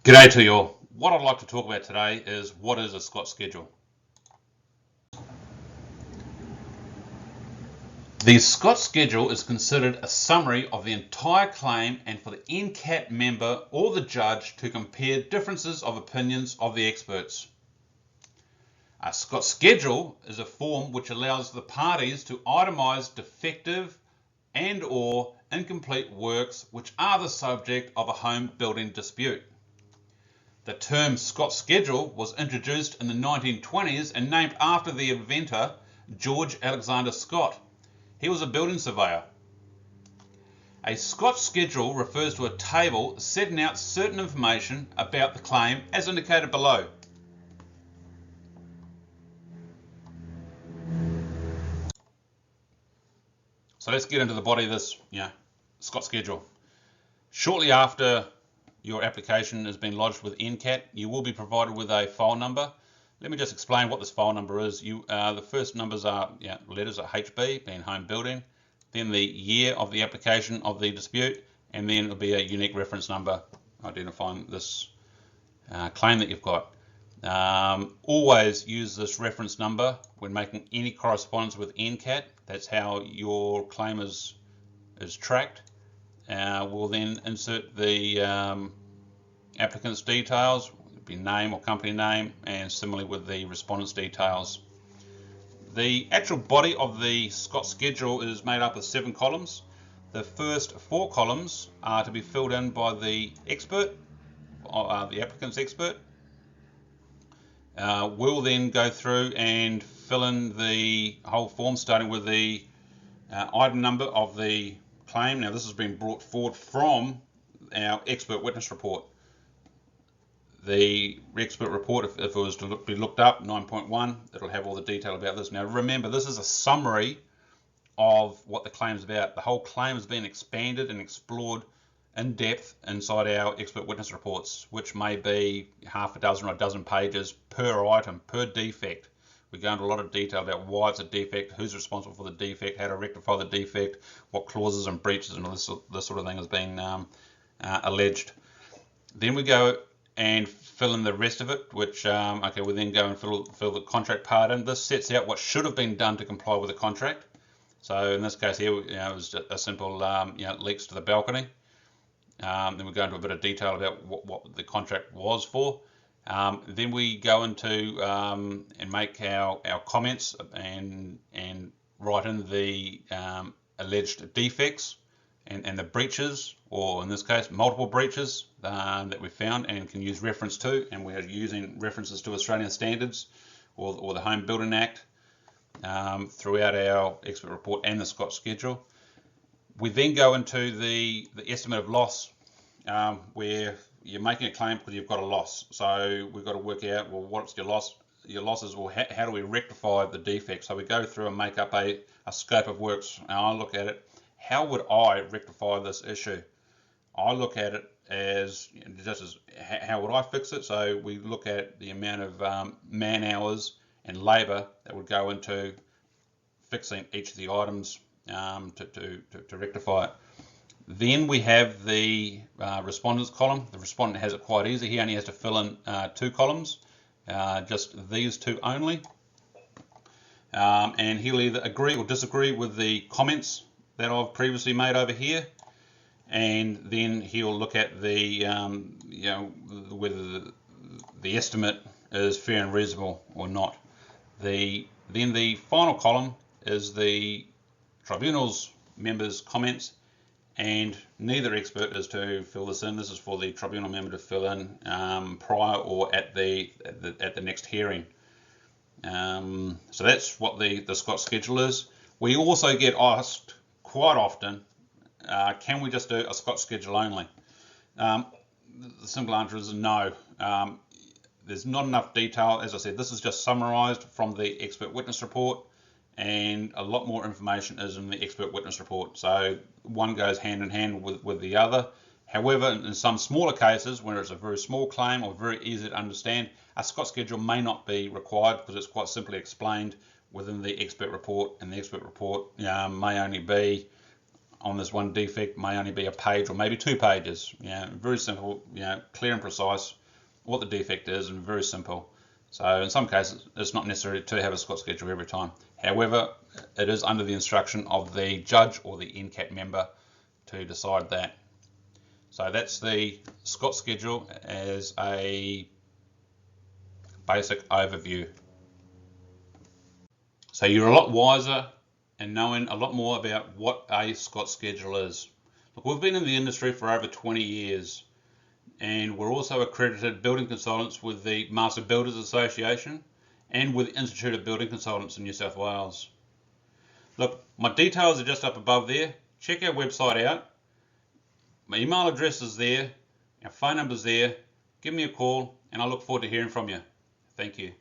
G'day to you all. What I'd like to talk about today is what is a Scott schedule. The Scott schedule is considered a summary of the entire claim and for the NCAT member or the judge to compare differences of opinions of the experts. A Scott schedule is a form which allows the parties to itemize defective and/or incomplete works which are the subject of a home building dispute. The term Scott schedule was introduced in the 1920s and named after the inventor George Alexander Scott. He was a building surveyor. A Scott schedule refers to a table setting out certain information about the claim as indicated below. So let's get into the body of this Scott schedule. Shortly after your application has been lodged with NCAT, you will be provided with a file number. Let me just explain what this file number is. The first numbers are letters are HB, being home building, then the year of the application of the dispute, and then it'll be a unique reference number identifying this claim that you've got. Always use this reference number when making any correspondence with NCAT. That's how your claim is tracked. We'll then insert the applicant's details, be name or company name, and similarly with the respondent's details. The actual body of the Scott schedule is made up of 7 columns. The first 4 columns are to be filled in by the expert, the applicant's expert. We'll then go through and fill in the whole form, starting with the item number of the claim. Now, this has been brought forward from our expert witness report. The expert report, if it was to be looked up, 9.1, it'll have all the detail about this. Now, remember, this is a summary of what the claim is about. The whole claim has been expanded and explored in depth inside our expert witness reports, which may be half a dozen or a dozen pages per item, per defect. We go into a lot of detail about why it's a defect, who's responsible for the defect, how to rectify the defect, what clauses and breaches and all this sort of thing has been alleged. Then we go and fill in the rest of it, which, we then go and fill the contract part in. This sets out what should have been done to comply with the contract. So in this case here, it was just a simple, leaks to the balcony. Then we go into a bit of detail about what the contract was for. Then we go into and make our comments and write in the alleged defects and the breaches, or in this case multiple breaches that we found and can use reference to, and we are using references to Australian standards or the Home Building Act throughout our expert report and the Scott schedule. We then go into the estimate of loss, where you're making a claim because you've got a loss. So we've got to work out, well, what's your loss? Your losses, well, how do we rectify the defect? So we go through and make up a scope of works, and I look at it, how would I rectify this issue? I look at it as just as how would I fix it? So we look at the amount of man hours and labour that would go into fixing each of the items to rectify it. Then we have the respondents column. The respondent has it quite easy. He only has to fill in 2 columns, just these 2 only. And he'll either agree or disagree with the comments that I've previously made over here. And then he'll look at the, whether the estimate is fair and reasonable or not. Then the final column is the tribunal's members' comments, and neither expert is to fill this in. This is for the tribunal member to fill in prior or at the next hearing. So that's what the Scott schedule is. We also get asked quite often, can we just do a Scott schedule only? The simple answer is no. There's not enough detail. As I said, this is just summarised from the expert witness report, and a lot more information is in the expert witness report. So one goes hand in hand with the other. However, in some smaller cases, where it's a very small claim or very easy to understand, a Scott schedule may not be required because it's quite simply explained within the expert report, and the expert report may only be, on this one defect may only be a page or maybe 2 pages. Very simple, clear and precise what the defect is, and very simple. So in some cases, it's not necessary to have a Scott schedule every time. However, it is under the instruction of the judge or the NCAT member to decide that. So that's the Scott schedule as a basic overview. So you're a lot wiser and knowing a lot more about what a Scott schedule is. Look, we've been in the industry for over 20 years, and we're also accredited building consultants with the Master Builders Association and with the Institute of Building Consultants in New South Wales. Look, my details are just up above there. Check our website out. My email address is there. Our phone number's there. Give me a call, and I look forward to hearing from you. Thank you.